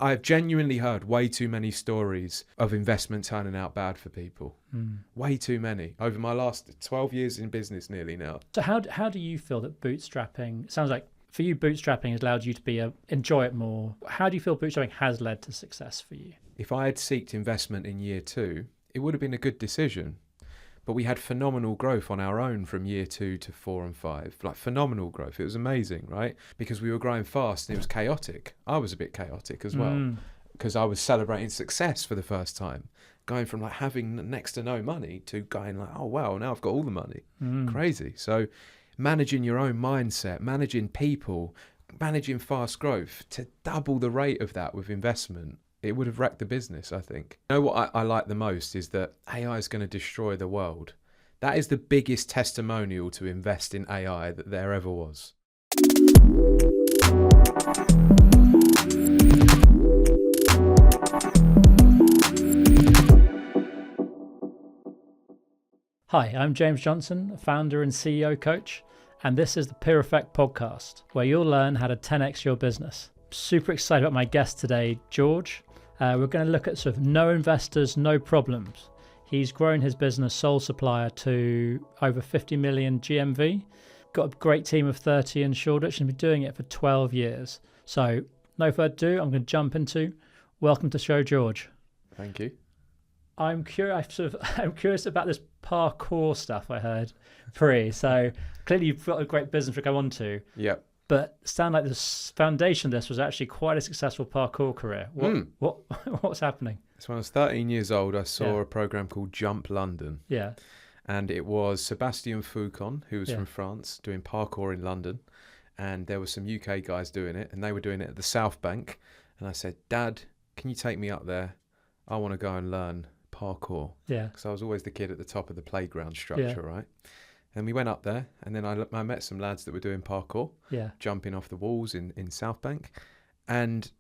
I've genuinely heard way too many stories of investment turning out bad for people. Way too many over my last 12 years in business nearly now. So how do you feel that bootstrapping, sounds like for you, bootstrapping has allowed you to enjoy it more. How do you feel bootstrapping has led to success for you? If I had sought investment in year 2, it would have been a good decision. But we had phenomenal growth on our own from year 2 to 4 and 5. Like phenomenal growth. It was amazing, right? Because we were growing fast and it was chaotic. I was a bit chaotic as well because I was celebrating success for the first time. Going from like having next to no money to going like, oh, wow, now I've got all the money. Crazy. So managing your own mindset, managing people, managing fast growth to double the rate of that with investment. It would have wrecked the business, I think. You know what I like the most is that AI is going to destroy the world. That is the biggest testimonial to invest in AI that there ever was. Hi, I'm James Johnson, founder and CEO coach, and this is the Peer Effect podcast, where you'll learn how to 10x your business. Super excited about my guest today, George. We're going to look at sort of no investors, no problems. He's grown his business Sole Supplier to over 50 million GMV. Got a great team of 30 in Shoreditch and been doing it for 12 years. So no further ado, I'm going to jump into welcome to the show, George. Thank you. I'm curious about this parkour stuff I heard pre. So clearly you've got a great business to go on to. Yep. But it sounded like the foundation of this was actually quite a successful parkour career. What's happening? So when I was 13 years old, I saw a program called Jump London. Yeah. And it was Sebastian Foucon, who was from France, doing parkour in London. And there were some UK guys doing it, and they were doing it at the South Bank. And I said, Dad, can you take me up there? I want to go and learn parkour. Yeah. Because I was always the kid at the top of the playground structure, right? And we went up there, and then I met some lads that were doing parkour, jumping off the walls in South Bank. And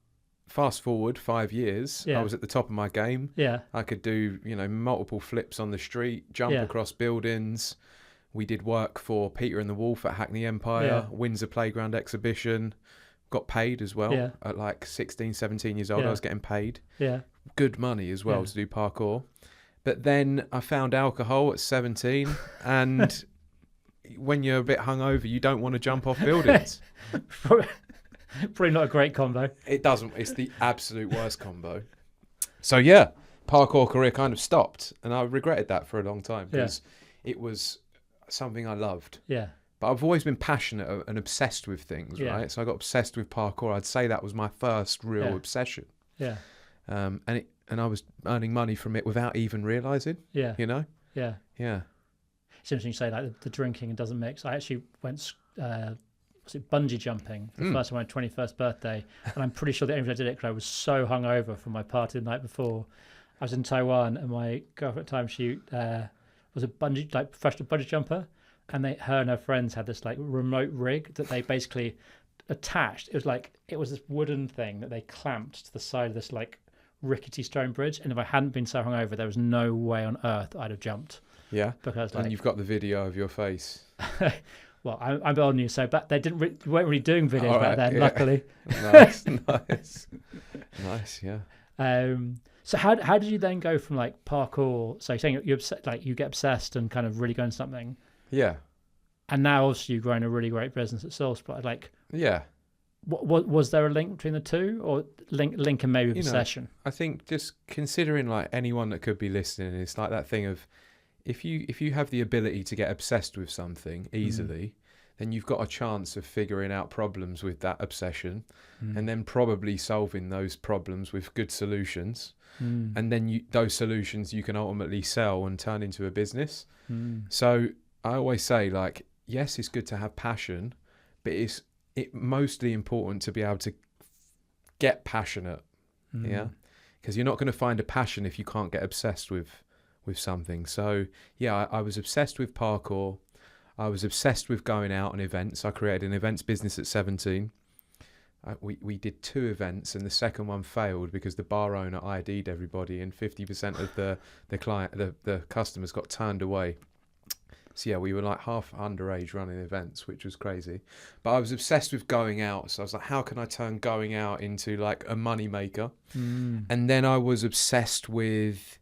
fast forward 5 years, I was at the top of my game. Yeah. I could do, multiple flips on the street, jump across buildings. We did work for Peter and the Wolf at Hackney Empire, Windsor Playground Exhibition. Got paid as well at like 16, 17 years old. I was getting paid. Yeah. Good money as well to do parkour. But then I found alcohol at 17 and when you're a bit hungover, you don't want to jump off buildings. Probably not a great combo. It doesn't. It's the absolute worst combo. So yeah, parkour career kind of stopped, and I regretted that for a long time because it was something I loved. Yeah. But I've always been passionate and obsessed with things, right? So I got obsessed with parkour. I'd say that was my first real obsession. Yeah. And I was earning money from it without even realizing. Yeah. Yeah. Yeah. It's interesting you say like the drinking doesn't mix. I actually went bungee jumping for the first time on my 21st birthday, and I'm pretty sure the only reason I did it because I was so hungover from my party the night before. I was in Taiwan, and my girlfriend at the time, she was a professional bungee jumper, and her and her friends had this like remote rig that they basically attached. It was this wooden thing that they clamped to the side of this like rickety stone bridge, and if I hadn't been so hungover, there was no way on earth I'd have jumped. Yeah, because and you've got the video of your face. Well, I'm on you, so but they weren't really doing videos back then, luckily. Nice, yeah. So how did you then go from like parkour? So you're saying you get obsessed and kind of really go into something. Yeah. And now obviously you've grown a really great business at Sole Supplier. What was there a link between the two, or link and maybe obsession? I think just considering like anyone that could be listening, it's like that thing of if you have the ability to get obsessed with something easily, then you've got a chance of figuring out problems with that obsession, and then probably solving those problems with good solutions, and then those solutions you can ultimately sell and turn into a business. So I always say, like, yes, it's good to have passion, but it's mostly important to be able to get passionate, because you're not going to find a passion if you can't get obsessed with something. So yeah, I was obsessed with parkour. I was obsessed with going out on events. I created an events business at 17. We did 2 events, and the second one failed because the bar owner ID'd everybody, and 50% of the customers got turned away. So yeah, we were like half underage running events, which was crazy. But I was obsessed with going out. So I was like, how can I turn going out into like a money maker? And then I was obsessed with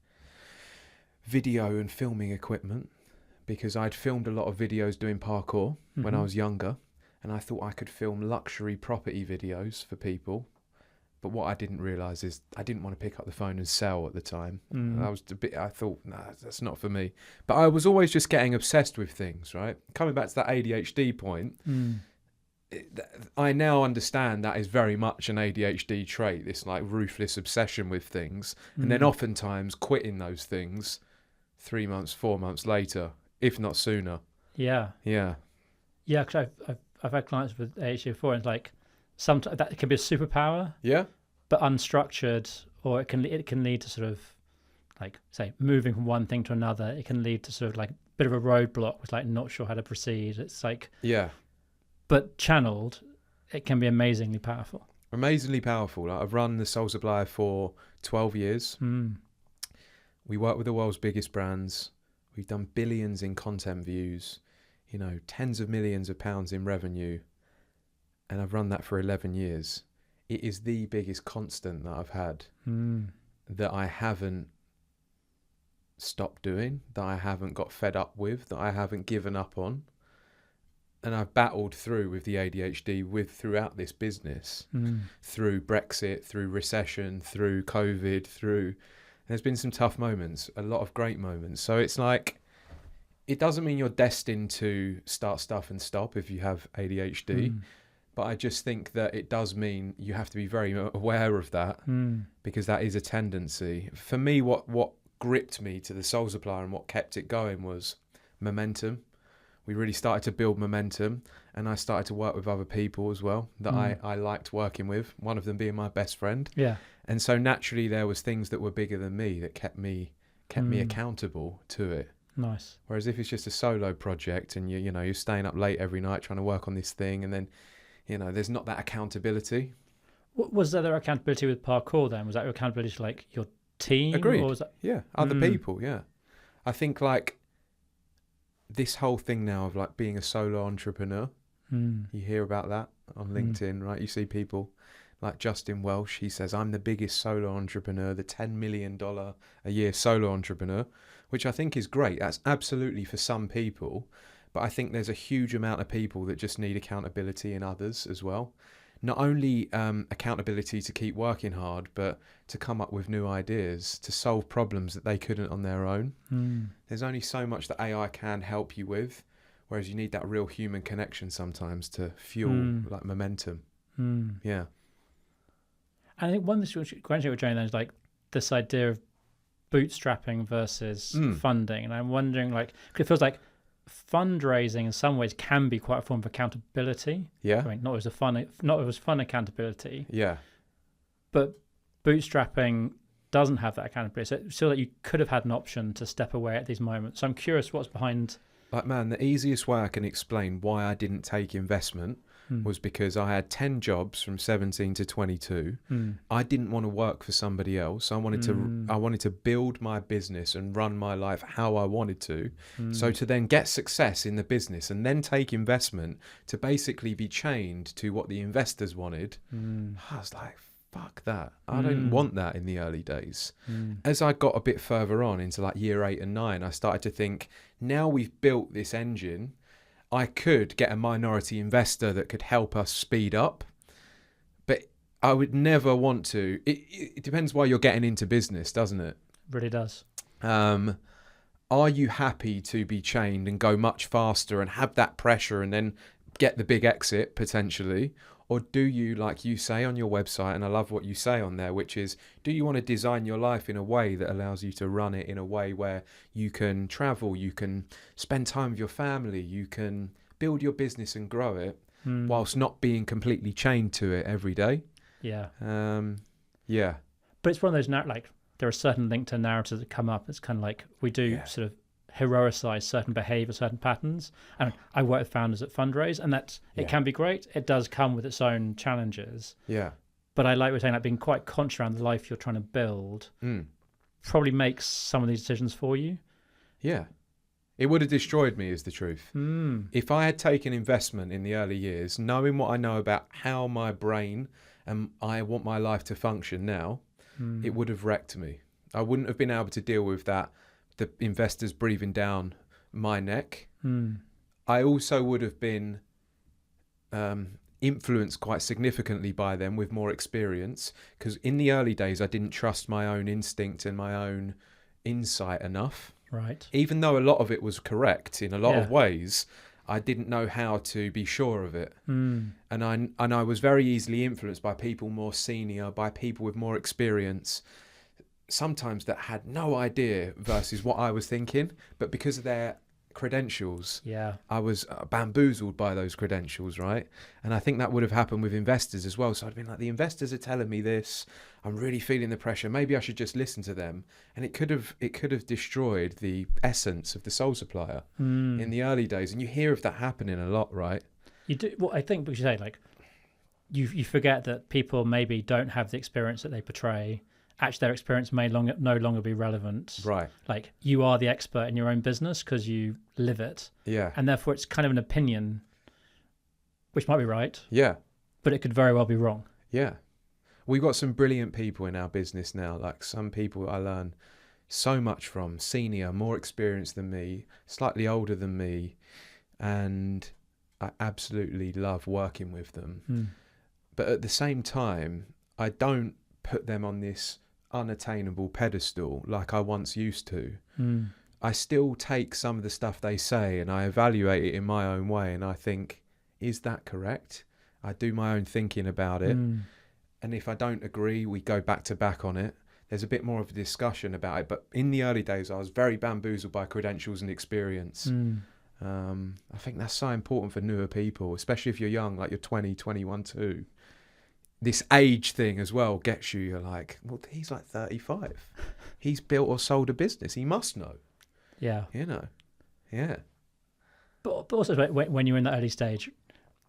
video and filming equipment, because I'd filmed a lot of videos doing parkour when I was younger, and I thought I could film luxury property videos for people. But what I didn't realise is I didn't want to pick up the phone and sell at the time. I thought, nah, that's not for me. But I was always just getting obsessed with things, right? Coming back to that ADHD point, I now understand that is very much an ADHD trait, this like ruthless obsession with things. And then oftentimes quitting those things 3 months, 4 months later, if not sooner. Yeah. Yeah. Yeah, because I've had clients with ADHD before, and it's like sometimes that can be a superpower. Yeah. But unstructured, or it can lead to sort of like, say, moving from one thing to another. It can lead to sort of like a bit of a roadblock with like not sure how to proceed. It's like, yeah. But channeled, it can be amazingly powerful. Amazingly powerful. Like, I've run the Sole Supplier for 12 years. We work with the world's biggest brands. We've done billions in content views, you know, tens of millions of pounds in revenue. And I've run that for 11 years. It is the biggest constant that I've had that I haven't stopped doing, that I haven't got fed up with, that I haven't given up on. And I've battled through with the ADHD throughout this business, through Brexit, through recession, through COVID, there's been some tough moments, a lot of great moments. So it's like, it doesn't mean you're destined to start stuff and stop if you have ADHD. But I just think that it does mean you have to be very aware of that, because that is a tendency. For me, what gripped me to the Sole Supplier and what kept it going was momentum. We really started to build momentum, and I started to work with other people as well that I liked working with, one of them being my best friend. Yeah. And so naturally there was things that were bigger than me that kept me accountable to it. Nice. Whereas if it's just a solo project and you're staying up late every night trying to work on this thing, and then there's not that accountability. Was there accountability with parkour then? Was that your accountability to like your team? Agreed. Or was that... Yeah, other people, yeah. I think like this whole thing now of like being a solo entrepreneur, you hear about that on LinkedIn, right? You see people like Justin Welsh, he says, I'm the biggest solo entrepreneur, the $10 million a year solo entrepreneur, which I think is great. That's absolutely for some people. But I think there's a huge amount of people that just need accountability in others as well. Not only accountability to keep working hard, but to come up with new ideas, to solve problems that they couldn't on their own. There's only so much that AI can help you with, whereas you need that real human connection sometimes to fuel like momentum. Yeah. I think one question we're trying then is like this idea of bootstrapping versus funding. And I'm wondering, like, 'cause it feels like fundraising in some ways can be quite a form of accountability. Yeah. I mean, not as fun accountability. Yeah. But bootstrapping doesn't have that accountability. So it's still that you could have had an option to step away at these moments. So I'm curious what's behind. Like, man, the easiest way I can explain why I didn't take investment was because I had 10 jobs from 17 to 22. I didn't want to work for somebody else. I wanted to build my business and run my life how I wanted to. So to then get success in the business and then take investment to basically be chained to what the investors wanted, I was like, fuck that. I didn't want that in the early days. As I got a bit further on into like year 8 and 9, I started to think, now we've built this engine, I could get a minority investor that could help us speed up, but I would never want to. It depends why you're getting into business, doesn't it? Really does. Are you happy to be chained and go much faster and have that pressure and then get the big exit potentially? Or do you, like you say on your website, and I love what you say on there, which is, do you want to design your life in a way that allows you to run it in a way where you can travel, you can spend time with your family, you can build your business and grow it whilst not being completely chained to it every day? Yeah. Yeah. But it's one of those, like, there are certain LinkedIn narratives that come up. It's kind of like we do sort of heroicize certain behavior, certain patterns. And I work with founders at Fundraise, and it can be great. It does come with its own challenges. Yeah. But I like we're saying, like, being quite conscious around the life you're trying to build probably makes some of these decisions for you. Yeah. It would have destroyed me, is the truth. If I had taken investment in the early years, knowing what I know about how my brain and I want my life to function now, it would have wrecked me. I wouldn't have been able to deal with that, the investors breathing down my neck. I also would have been influenced quite significantly by them with more experience, because in the early days I didn't trust my own instinct and my own insight enough. Right. Even though a lot of it was correct in a lot of ways, I didn't know how to be sure of it. And I was very easily influenced by people more senior, by people with more experience, sometimes that had no idea versus what I was thinking, but because of their credentials, I was bamboozled by those credentials, right? And I think that would have happened with investors as well. So I'd been like, the investors are telling me this, I'm really feeling the pressure, maybe I should just listen to them. And it could have destroyed the essence of the Sole Supplier in the early days. And you hear of that happening a lot, right? You do. Well, I think we should say, like, you forget that people maybe don't have the experience that they portray. Actually, their experience may no longer be relevant. Right. Like, you are the expert in your own business because you live it. Yeah. And therefore, it's kind of an opinion, which might be right. Yeah. But it could very well be wrong. Yeah. We've got some brilliant people in our business now. Like, some people I learn so much from, senior, more experienced than me, slightly older than me. And I absolutely love working with them. But at the same time, I don't put them on this unattainable pedestal like I once used to. I still take some of the stuff they say and I evaluate it in my own way, and I think, is that correct? I do my own thinking about it, and if I don't agree, we go back to back on it. There's a bit more of a discussion about it, but in the early days I was very bamboozled by credentials and experience. I think that's so important for newer people, especially if you're young, like you're 20, 21 too. This age thing as well gets you. You're like, well, he's like 35. He's built or sold a business. He must know. Yeah. You know. Yeah. But also, when you're in that early stage,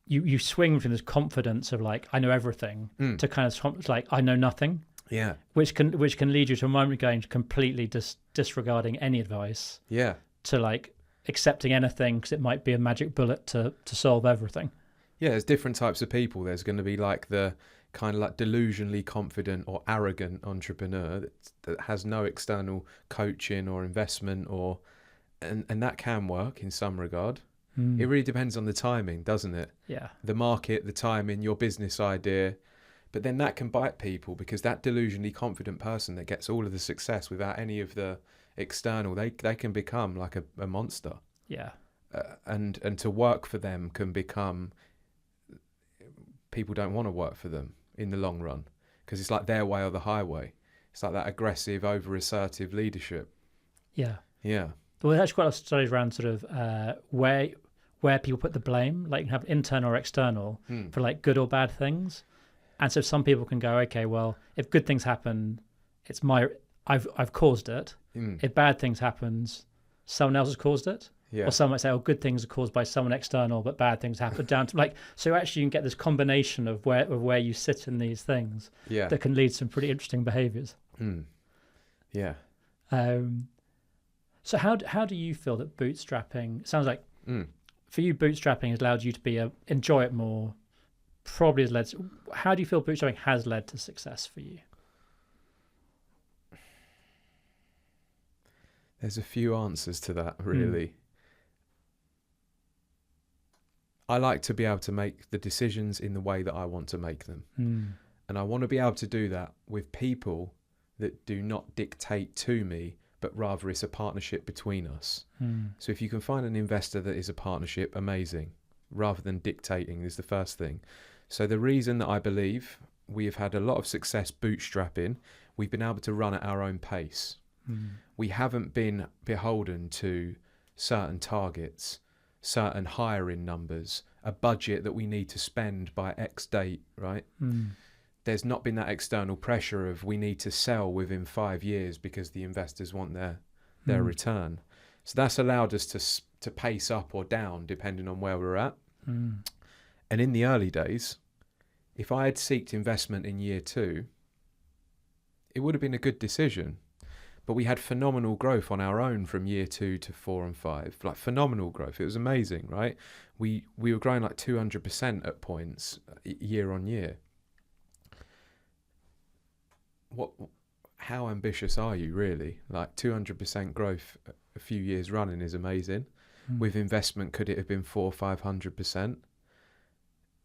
you swing from this confidence of like, I know everything, to kind of like, I know nothing. Yeah. Which can lead you to a moment going completely disregarding any advice. Yeah. To like accepting anything because it might be a magic bullet to solve everything. Yeah, there's different types of people. There's going to be like the kind of like delusionally confident or arrogant entrepreneur that has no external coaching or investment, and that can work in some regard. It really depends on the timing, doesn't it? Yeah. The market, the timing, your business idea. But then that can bite people, because that delusionally confident person that gets all of the success without any of the external, they can become like a monster. Yeah. And to work for them can become, people don't want to work for them in the long run, because it's like their way or the highway. It's like that aggressive, over assertive leadership. Yeah. Yeah. Well, there's actually quite a lot of studies around sort of where people put the blame, like you can have internal or external for like good or bad things. And so some people can go, okay, well, if good things happen, it's I've caused it. If bad things happens, someone else has caused it. Yeah. Or some might say, oh, good things are caused by someone external, but bad things happen down to like. So actually, you can get this combination of where you sit in these things that can lead to some pretty interesting behaviours. Yeah. So how do you feel that bootstrapping sounds like for you? Bootstrapping has allowed you to enjoy it more. Probably has led. How do you feel bootstrapping has led to success for you? There's a few answers to that, really. I like to be able to make the decisions in the way that I want to make them. And I want to be able to do that with people that do not dictate to me, but rather it's a partnership between us. So if you can find an investor that is a partnership, amazing, rather than dictating is the first thing. So the reason that I believe we have had a lot of success bootstrapping, we've been able to run at our own pace. We haven't been beholden to certain targets, certain hiring numbers, a budget that we need to spend by X date, right? There's not been that external pressure of we need to sell within 5 years because the investors want their return. So that's allowed us to pace up or down depending on where we're at. And in the early days, if I had sought investment in year 2, it would have been a good decision. But we had phenomenal growth on our own from year 2 to 4 and 5, like phenomenal growth. It was amazing, right? We were growing like 200% at points year on year. How ambitious are you really? Like 200% growth a few years running is amazing. With investment, could it have been 400 or 500%?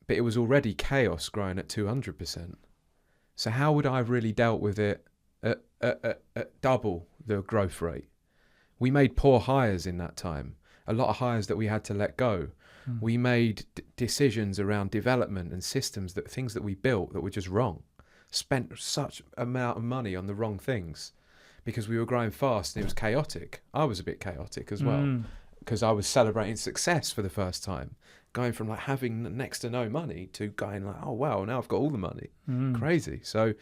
But it was already chaos growing at 200%. So how would I have really dealt with it at double the growth rate? We made poor hires in that time. A lot of hires that we had to let go. We made decisions around development and systems, things that we built that were just wrong. Spent such amount of money on the wrong things because we were growing fast and it was chaotic. I was a bit chaotic as well because I was celebrating success for the first time, going from like having next to no money to going like, oh wow, now I've got all the money. Crazy. So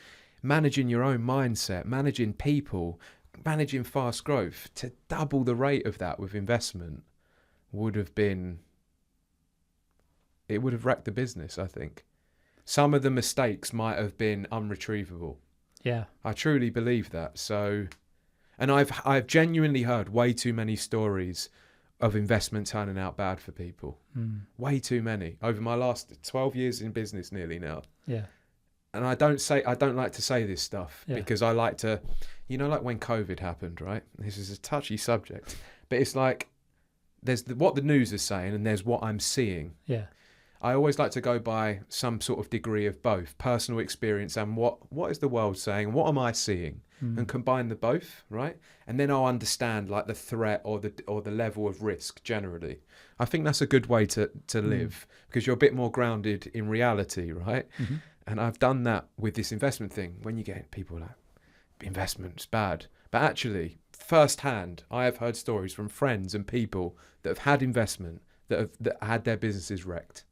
managing your own mindset, managing people, managing fast growth to double the rate of that with investment would have wrecked the business, I think. Some of the mistakes might have been unretrievable. Yeah. I truly believe that. So, and I've genuinely heard way too many stories of investment turning out bad for people. Way too many over my last 12 years in business nearly now. Yeah. And I don't like to say this stuff because I like to, like when COVID happened, right? This is a touchy subject, but it's like there's what the news is saying and there's what I'm seeing. Yeah. I always like to go by some sort of degree of both personal experience and what is the world saying, what am I seeing, and combine the both, right? And then I'll understand like the threat or the level of risk generally. I think that's a good way to live because you're a bit more grounded in reality, right? And I've done that with this investment thing. When you get people like investment's bad, but actually firsthand, I have heard stories from friends and people that have had investment that had their businesses wrecked.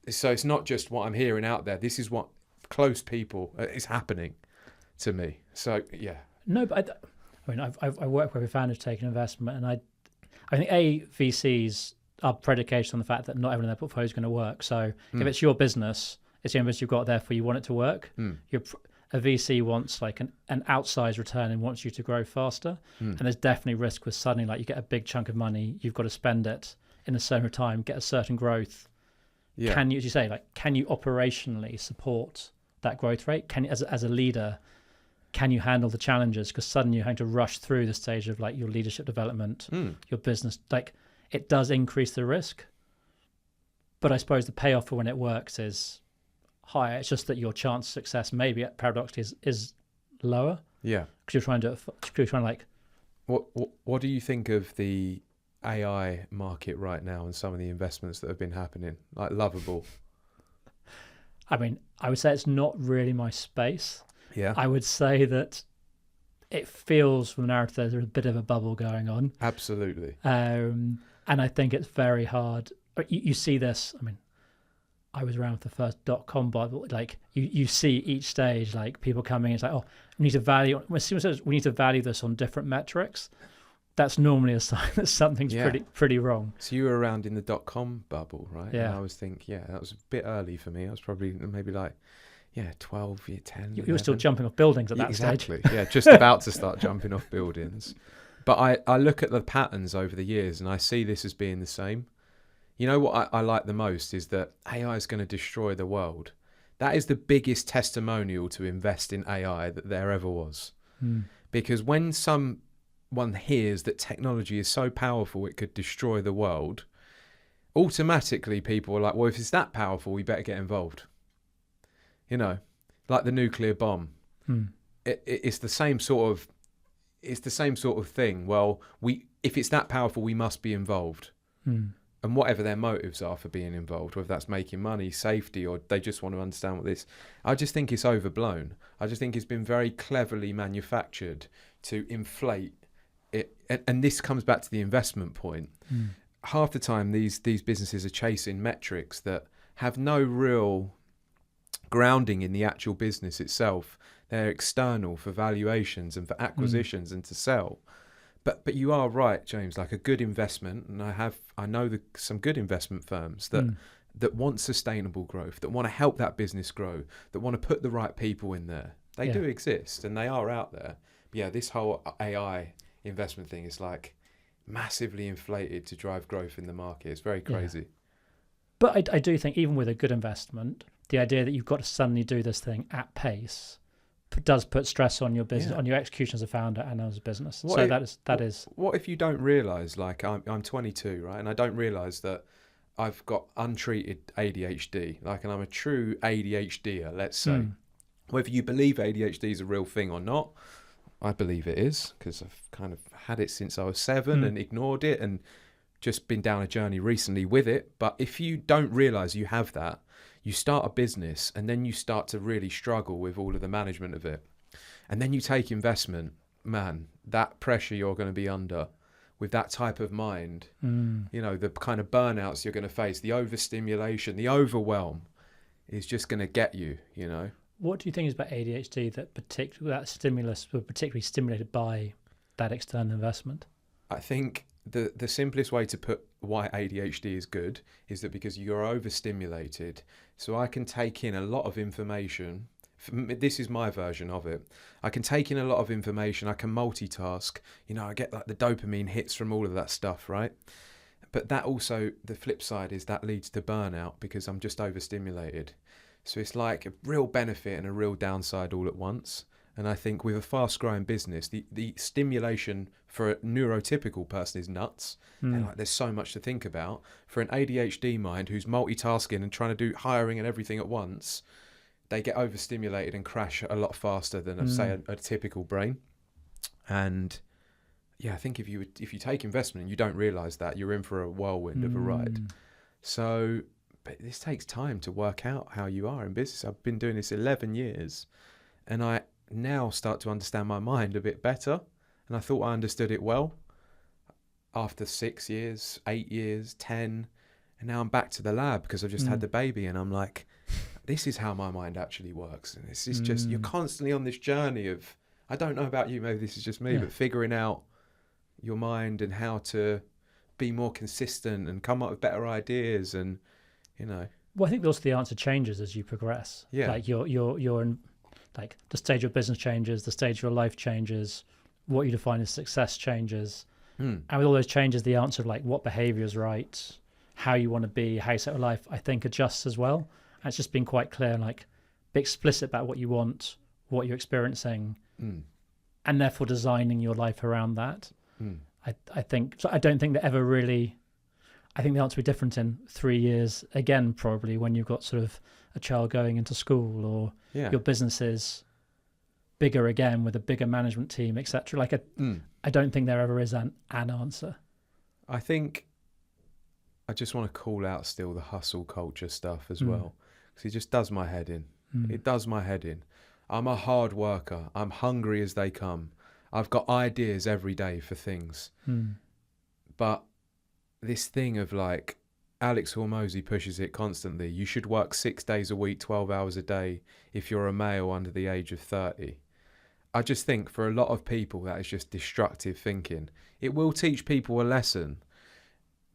So it's not just what I'm hearing out there. This is what close people is happening to me. So yeah. No, but I work with founders taking investment, and I think VCs are predicated on the fact that not everyone in their portfolio is going to work. So if it's your business, it's the investment you've got, therefore you want it to work. A VC wants like an outsized return and wants you to grow faster. And there's definitely risk with suddenly like you get a big chunk of money, you've got to spend it in a certain time, get a certain growth. Yeah. Can you, as you say, like, can you operationally support that growth rate? Can you, as a leader, can you handle the challenges? Because suddenly you're having to rush through the stage of like your leadership development, your business. Like it does increase the risk, but I suppose the payoff for when it works is higher. It's just that your chance of success maybe paradoxically is lower. Yeah, because you're trying to like. What do you think of the AI market right now and some of the investments that have been happening, like Lovable? I mean, I would say it's not really my space. Yeah. I would say that it feels from the narrative there's a bit of a bubble going on. Absolutely. And I think it's very hard. You see this, I mean, I was around for the first .com bubble. Like you see each stage, like people coming, it's like, oh, we need to value, when someone says we need to value this on different metrics, that's normally a sign that something's pretty wrong. So you were around in the .com bubble, right? Yeah. And I was thinking, that was a bit early for me. I was probably maybe like, 12, 10. You were still jumping off buildings at that stage. Exactly. Yeah, just about to start jumping off buildings. But I look at the patterns over the years and I see this as being the same. You know what I like the most is that AI is going to destroy the world. That is the biggest testimonial to invest in AI that there ever was. Because when someone hears that technology is so powerful it could destroy the world, automatically people are like, well, if it's that powerful, we better get involved. You know, like the nuclear bomb. It's the same sort of thing. Well, if it's that powerful, we must be involved. And whatever their motives are for being involved, whether that's making money, safety, or they just want to understand what this, I just think it's overblown. I just think it's been very cleverly manufactured to inflate it. And this comes back to the investment point. Half the time, these businesses are chasing metrics that have no real grounding in the actual business itself. They're external for valuations and for acquisitions and to sell. But you are right, James, like a good investment, and I know some good investment firms that want sustainable growth, that want to help that business grow, that want to put the right people in there. They do exist and they are out there, yeah, this whole AI investment thing is like massively inflated to drive growth in the market. It's very crazy. Yeah. But I do think even with a good investment, the idea that you've got to suddenly do this thing at pace does put stress on your business, on your execution as a founder and as a business. That is. What if you don't realise, like I'm 22, right, and I don't realise that I've got untreated ADHD, like, and I'm a true ADHDer, let's say. Whether you believe ADHD is a real thing or not, I believe it is, because I've kind of had it since I was 7 and ignored it and just been down a journey recently with it. But if you don't realise you have that, you start a business and then you start to really struggle with all of the management of it. And then you take investment, man, that pressure you're going to be under with that type of mind, you know, the kind of burnouts you're going to face, the overstimulation, the overwhelm is just going to get you, you know. What do you think is about ADHD that stimulus were particularly stimulated by that external investment? I think the simplest way to put why ADHD is good is that because you're overstimulated, so I can take in a lot of information. This is my version of it. I can take in a lot of information. I can multitask. You know, I get like the dopamine hits from all of that stuff, right? But that also, the flip side is that leads to burnout because I'm just overstimulated. So it's like a real benefit and a real downside all at once. And I think with a fast-growing business, the stimulation for a neurotypical person is nuts. And like, there's so much to think about. For an ADHD mind who's multitasking and trying to do hiring and everything at once, they get overstimulated and crash a lot faster than, say, a typical brain. And yeah, I think if you take investment and you don't realise that, you're in for a whirlwind of a ride. So, but this takes time to work out how you are in business. I've been doing this 11 years, and I now start to understand my mind a bit better. And I thought I understood it well after 6 years, 8 years, 10. And now I'm back to the lab because I've just had the baby, and I'm like, this is how my mind actually works. And this is just, you're constantly on this journey of, I don't know about you, maybe this is just me, but figuring out your mind and how to be more consistent and come up with better ideas. And, you know. Well, I think also the answer changes as you progress. Yeah. Like you're in, like the stage of business changes, the stage of your life changes, what you define as success changes. And with all those changes, the answer of like what behavior is right, how you want to be, how you set your life, I think adjusts as well. And it's just been quite clear and like be explicit about what you want, what you're experiencing, and therefore designing your life around that. I think, so I don't think that ever really, I think the answer will be different in 3 years again, probably when you've got sort of a child going into school or your business is bigger again with a bigger management team, etc. Like I don't think there ever is an answer. I think I just want to call out still the hustle culture stuff as well, because it just does my head in. It does my head in. I'm a hard worker. I'm hungry as they come. I've got ideas every day for things. But this thing of like, Alex Hormozy pushes it constantly. You should work 6 days a week, 12 hours a day if you're a male under the age of 30. I just think for a lot of people that is just destructive thinking. It will teach people a lesson.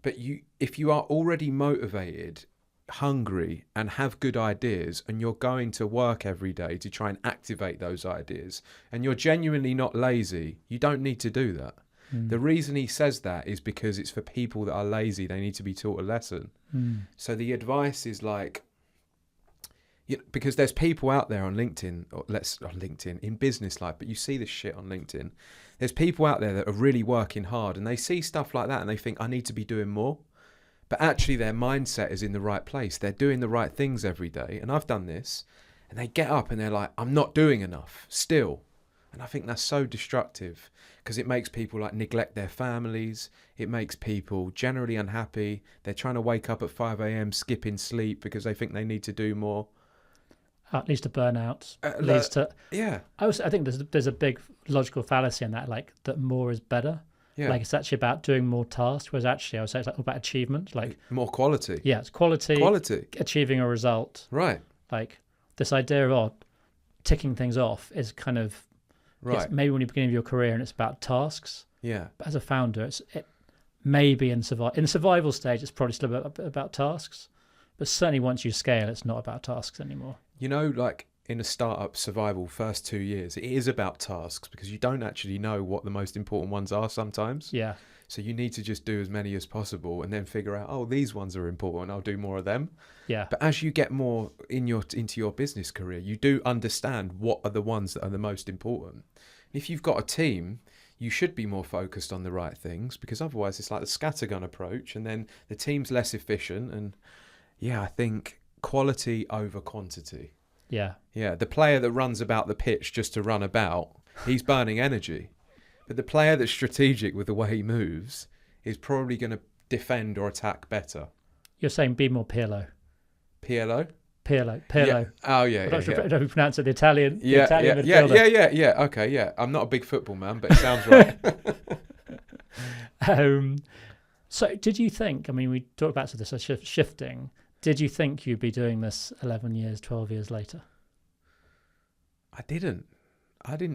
But if you are already motivated, hungry and have good ideas, and you're going to work every day to try and activate those ideas, and you're genuinely not lazy, you don't need to do that. The reason he says that is because it's for people that are lazy. They need to be taught a lesson. So the advice is like, because there's people out there on LinkedIn, in business life, but you see this shit on LinkedIn. There's people out there that are really working hard and they see stuff like that and they think, I need to be doing more. But actually their mindset is in the right place. They're doing the right things every day. And I've done this. And they get up and they're like, I'm not doing enough still. And I think that's so destructive because it makes people like neglect their families. It makes people generally unhappy. They're trying to wake up at 5 a.m, skipping sleep because they think they need to do more. Leads to burnout. Leads to I think there's a big logical fallacy in that, like that more is better. Like it's actually about doing more tasks, whereas actually I would say it's like all about achievement, like more quality. Yeah, it's quality, achieving a result. Right. Like this idea of ticking things off is kind of right. Maybe when you're beginning of your career and it's about tasks. Yeah. But as a founder, it maybe in the survival stage, it's probably still about tasks. But certainly once you scale, it's not about tasks anymore. You know, like in a startup survival first 2 years, it is about tasks, because you don't actually know what the most important ones are sometimes. Yeah. So you need to just do as many as possible and then figure out, oh, these ones are important, I'll do more of them. Yeah. But as you get more into your business career, you do understand what are the ones that are the most important. If you've got a team, you should be more focused on the right things, because otherwise it's like the scattergun approach, and then the team's less efficient. And yeah, I think quality over quantity. Yeah. Yeah, the player that runs about the pitch just to run about, he's burning energy. But the player that's strategic with the way he moves is probably going to defend or attack better. You're saying be more Pirlo. Pirlo? Pirlo. Yeah. Oh, yeah. I don't yeah. know if you pronounce it, the Italian midfielder. Yeah. Okay, yeah. I'm not a big football man, but it sounds right. So did you think, I mean, we talked about this shifting. Did you think you'd be doing this 11 years, 12 years later? I didn't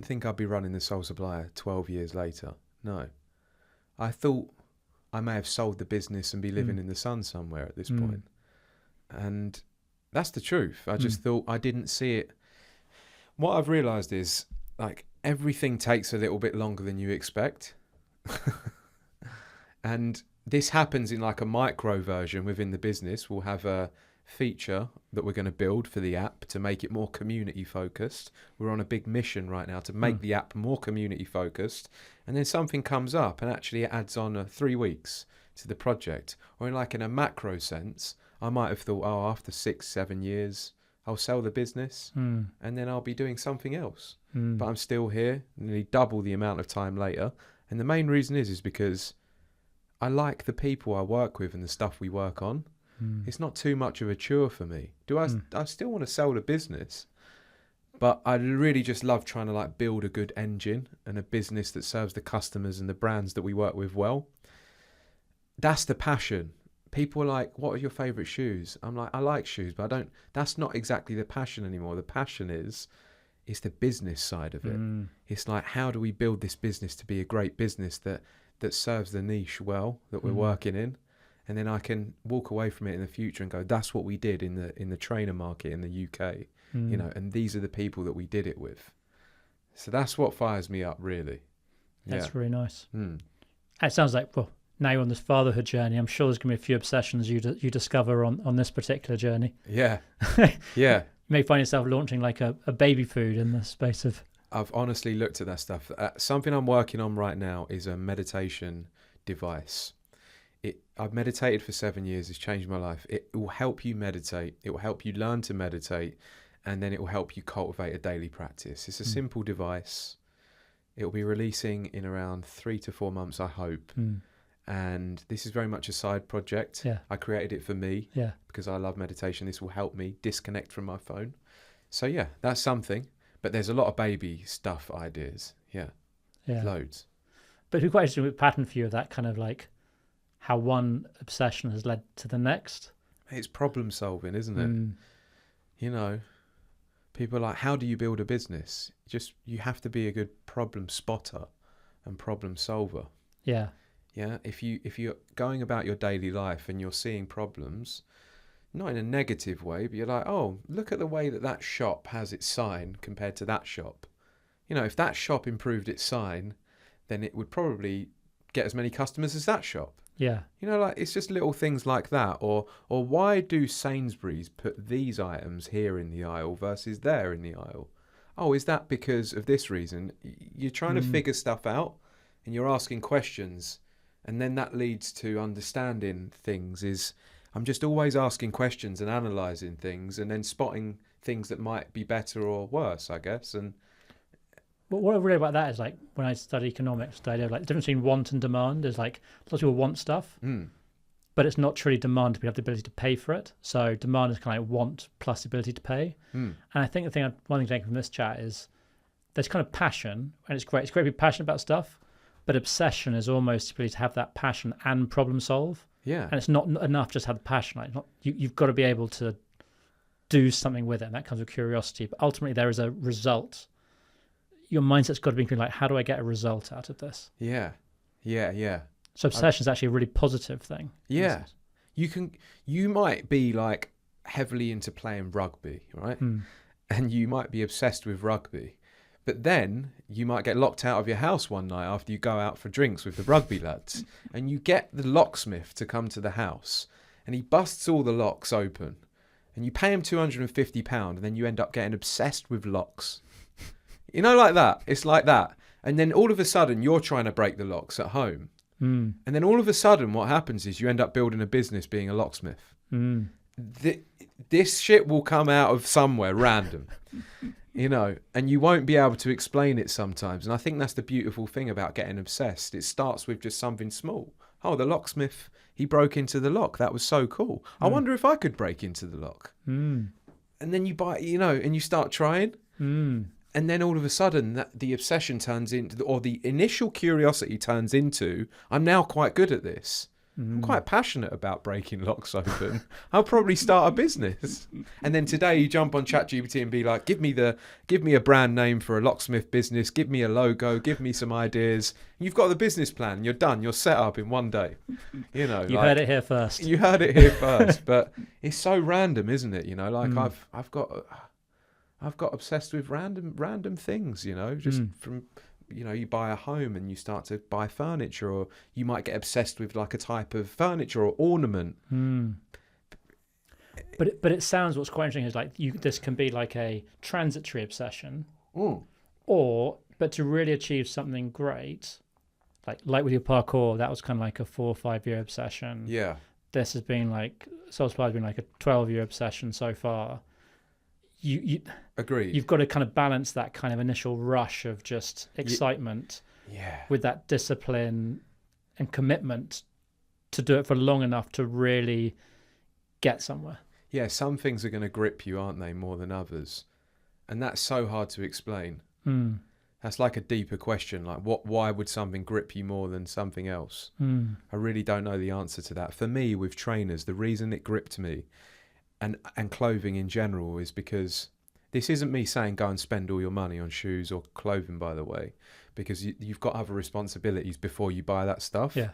think I'd be running the Sole Supplier 12 years later. No. I thought I may have sold the business and be living in the sun somewhere at this point. And that's the truth. I just thought, I didn't see it. What I've realised is, like, everything takes a little bit longer than you expect. And this happens in like a micro version within the business. We'll have a feature that we're going to build for the app to make it more community focused. We're on a big mission right now to make the app more community focused. And then something comes up and actually it adds on 3 weeks to the project. Or in a macro sense, I might have thought, oh, after 6-7 years, I'll sell the business and then I'll be doing something else. But I'm still here, nearly double the amount of time later. And the main reason is because I like the people I work with and the stuff we work on. It's not too much of a chore for me. I still want to sell the business, but I really just love trying to like build a good engine and a business that serves the customers and the brands that we work with well. That's the passion. People are like, what are your favourite shoes? I'm like, I like shoes, but that's not exactly the passion anymore. The passion is the business side of it. It's like, how do we build this business to be a great business that serves the niche well that we're working in? And then I can walk away from it in the future and go, that's what we did in the trainer market in the UK, and these are the people that we did it with. So that's what fires me up, really. That's really nice. It sounds like, well, now you're on this fatherhood journey. I'm sure there's going to be a few obsessions you discover on this particular journey. Yeah. Yeah. You may find yourself launching like a baby food in the space of... I've honestly looked at that stuff. Something I'm working on right now is a meditation device. I've meditated for 7 years. It's changed my life. It will help you meditate. It will help you learn to meditate. And then it will help you cultivate a daily practice. It's a simple device. It will be releasing in around 3 to 4 months, I hope. And this is very much a side project. Yeah. I created it for me because I love meditation. This will help me disconnect from my phone. So yeah, that's something. But there's a lot of baby stuff ideas. Yeah. Loads. But it'd be quite interesting with pattern for you, that kind of like how one obsession has led to the next. It's problem solving, isn't it? People are like, how do you build a business? You have to be a good problem spotter and problem solver. Yeah. Yeah. If you're going about your daily life and you're seeing problems, not in a negative way, but you're like, oh, look at the way that shop has its sign compared to that shop. If that shop improved its sign, then it would probably get as many customers as that shop. Yeah. It's just little things like that. Or why do Sainsbury's put these items here in the aisle versus there in the aisle? Oh, is that because of this reason? You're trying to figure stuff out and you're asking questions, and then that leads to understanding things. I'm just always asking questions and analysing things and then spotting things that might be better or worse, I guess. And what I really about that is, like, when I study economics, the idea of like the difference between want and demand is like lots of people want stuff, but it's not truly demand to have the ability to pay for it. So demand is kind of like want plus the ability to pay. And I think one thing to take from this chat is there's kind of passion, and it's great. It's great to be passionate about stuff, but obsession is almost the ability to have that passion and problem solve. Yeah. And it's not enough just to have the passion. Like, you've got to be able to do something with it, and that comes with curiosity. But ultimately, there is a result. Your mindset's got to be like, how do I get a result out of this? Yeah. So obsession is actually a really positive thing. Yeah. You might be like heavily into playing rugby, right? and you might be obsessed with rugby. But then you might get locked out of your house one night after you go out for drinks with the rugby lads, and you get the locksmith to come to the house, and he busts all the locks open, and you pay him £250, and then you end up getting obsessed with locks. You know, like that. It's like that. And then all of a sudden, you're trying to break the locks at home. And then all of a sudden, what happens is you end up building a business being a locksmith. This shit will come out of somewhere random. You know, and you won't be able to explain it sometimes. And I think that's the beautiful thing about getting obsessed. It starts with just something small. Oh, the locksmith, he broke into the lock. That was so cool. I wonder if I could break into the lock. And then you buy, you know, and you start trying. And then all of a sudden, the obsession turns into, or the initial curiosity turns into, I'm now quite good at this. I'm quite passionate about breaking locks open. I'll probably start a business. And then today you jump on ChatGPT and be like, give me a brand name for a locksmith business, give me a logo, give me some ideas. You've got the business plan. You're done. You're set up in one day. You know, you heard it here first. You heard it here first. But it's so random, isn't it? You know, like I've got obsessed with random things. You know, just from. You know, you buy a home and you start to buy furniture, or you might get obsessed with like a type of furniture or ornament. But it sounds, what's quite interesting is like this can be like a transitory obsession, but to really achieve something great, like with your parkour, that was kind of like a 4 or 5 year obsession. Yeah, this has been like Sole Supplier has been like a 12-year obsession so far. You agreed. You've got to kind of balance that kind of initial rush of just excitement with that discipline and commitment to do it for long enough to really get somewhere. Yeah, some things are going to grip you, aren't they, more than others? And that's so hard to explain. That's like a deeper question, like why would something grip you more than something else? I really don't know the answer to that. For me, with trainers, the reason it gripped me and clothing in general is because this isn't me saying go and spend all your money on shoes or clothing, by the way, because you've got other responsibilities before you buy that stuff. Yeah.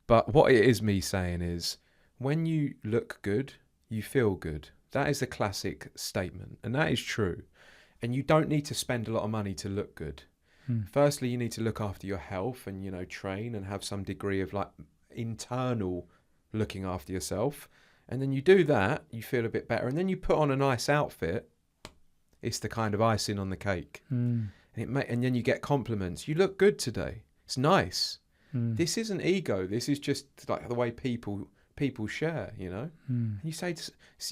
But what it is me saying is when you look good, you feel good. That is a classic statement, and that is true. And you don't need to spend a lot of money to look good. Firstly, you need to look after your health and, you know, train and have some degree of like internal looking after yourself. And then you do that, you feel a bit better. And then you put on a nice outfit. It's the kind of icing on the cake. And then you get compliments. You look good today. It's nice. This isn't ego. This is just like the way people share, you know. You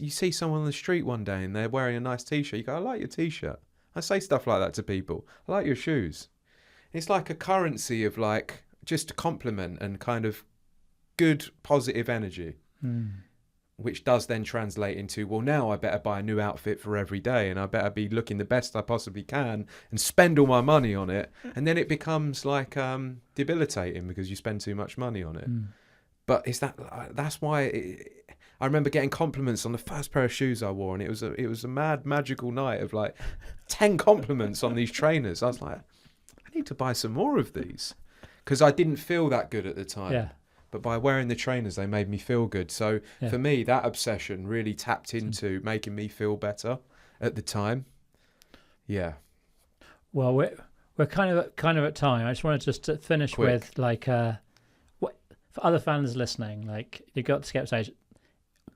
see someone on the street one day and they're wearing a nice T-shirt. You go, I like your T-shirt. I say stuff like that to people. I like your shoes. It's like a currency of like just a compliment and kind of good positive energy. Which does then translate into, well, now I better buy a new outfit for every day and I better be looking the best I possibly can and spend all my money on it. And then it becomes like debilitating because you spend too much money on it. But that's why I remember getting compliments on the first pair of shoes I wore, and it was a mad magical night of like 10 compliments on these trainers. I was like, I need to buy some more of these because I didn't feel that good at the time. Yeah. But by wearing the trainers, they made me feel good. So for me, that obsession really tapped into making me feel better at the time. Yeah. Well, we're kind of at time. I just wanted to finish with like what for other fans listening, like you got to skip stage.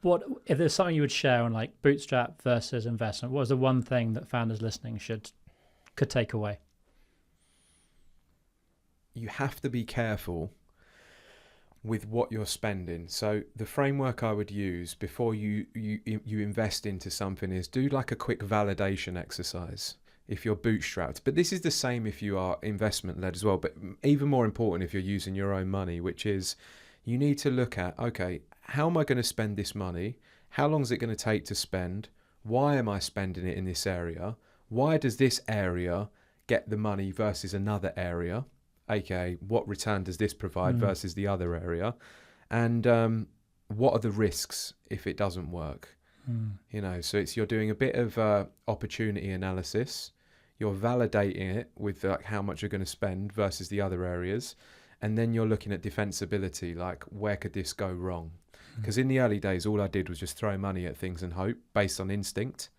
What if there's something you would share on like bootstrap versus investment? What was the one thing that founders listening could take away? You have to be careful with what you're spending. So the framework I would use before you invest into something is do like a quick validation exercise if you're bootstrapped. But this is the same if you are investment led as well, but even more important if you're using your own money, which is you need to look at, okay, how am I going to spend this money? How long is it going to take to spend? Why am I spending it in this area? Why does this area get the money versus another area? aka what return does this provide versus the other area, and what are the risks if it doesn't work? You know, so you're doing a bit of opportunity analysis, you're validating it with like how much you're going to spend versus the other areas, and then you're looking at defensibility, like where could this go wrong? Because in the early days all I did was just throw money at things and hope based on instinct,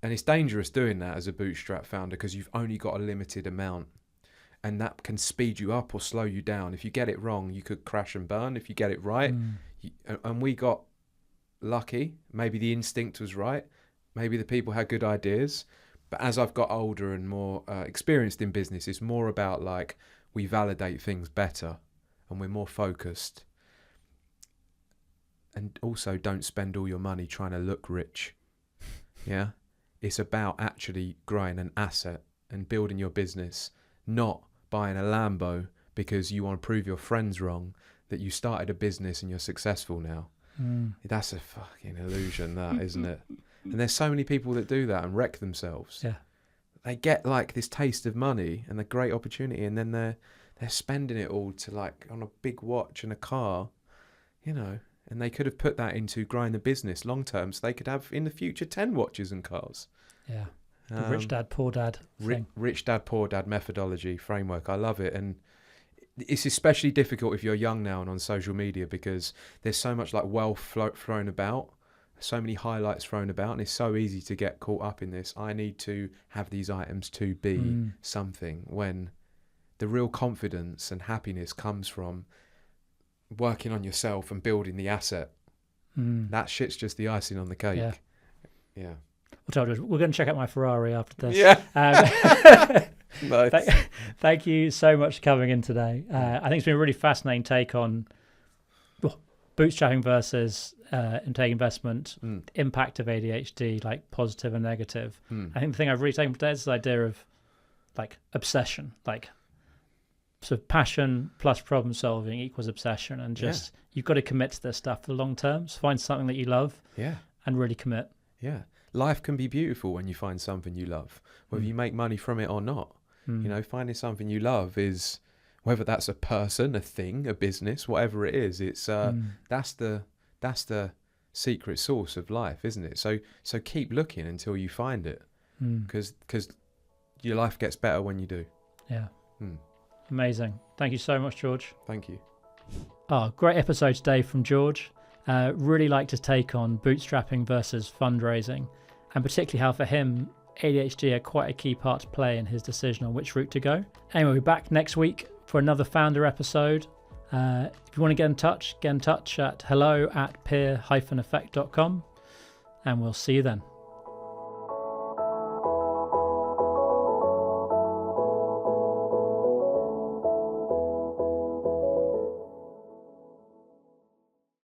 And it's dangerous doing that as a bootstrap founder because you've only got a limited amount, and that can speed you up or slow you down. If you get it wrong, you could crash and burn. If you get it right, and we got lucky. Maybe the instinct was right. Maybe the people had good ideas. But as I've got older and more experienced in business, it's more about like we validate things better and we're more focused. And also don't spend all your money trying to look rich. Yeah. It's about actually growing an asset and building your business, not buying a Lambo because you want to prove your friends wrong that you started a business and you're successful now. That's a fucking illusion, that, isn't it? And there's so many people that do that and wreck themselves. Yeah. They get like this taste of money and a great opportunity, and then they're spending it all to like on a big watch and a car, you know, and they could have put that into growing the business long term, so they could have in the future 10 watches and cars. Yeah. The rich dad, poor dad thing. Rich dad, poor dad methodology framework. I love it. And it's especially difficult if you're young now and on social media, because there's so much like wealth thrown about, so many highlights thrown about, and it's so easy to get caught up in this. I need to have these items to be something, when the real confidence and happiness comes from working on yourself and building the asset. That shit's just the icing on the cake. Yeah. We're going to check out my Ferrari after this. Yeah. Nice. Thank you so much for coming in today. I think it's been a really fascinating take on bootstrapping versus intake investment, impact of ADHD, like positive and negative. I think the thing I've really taken from today is this idea of like obsession, like sort of passion plus problem solving equals obsession, and just you've got to commit to this stuff for the long term. So find something that you love, and really commit. Yeah, life can be beautiful when you find something you love, whether you make money from it or not. You know, finding something you love is, whether that's a person, a thing, a business, whatever it is, it's that's the secret sauce of life, isn't it? So keep looking until you find it, because your life gets better when you do. Yeah. Amazing. Thank you so much, George. Thank you. Oh, great episode today from George. Really like to take on bootstrapping versus fundraising, and particularly how for him ADHD had quite a key part to play in his decision on which route to go. Anyway, we'll be back next week for another founder episode. If you want to get in touch at hello@peer-effect.com, and we'll see you then.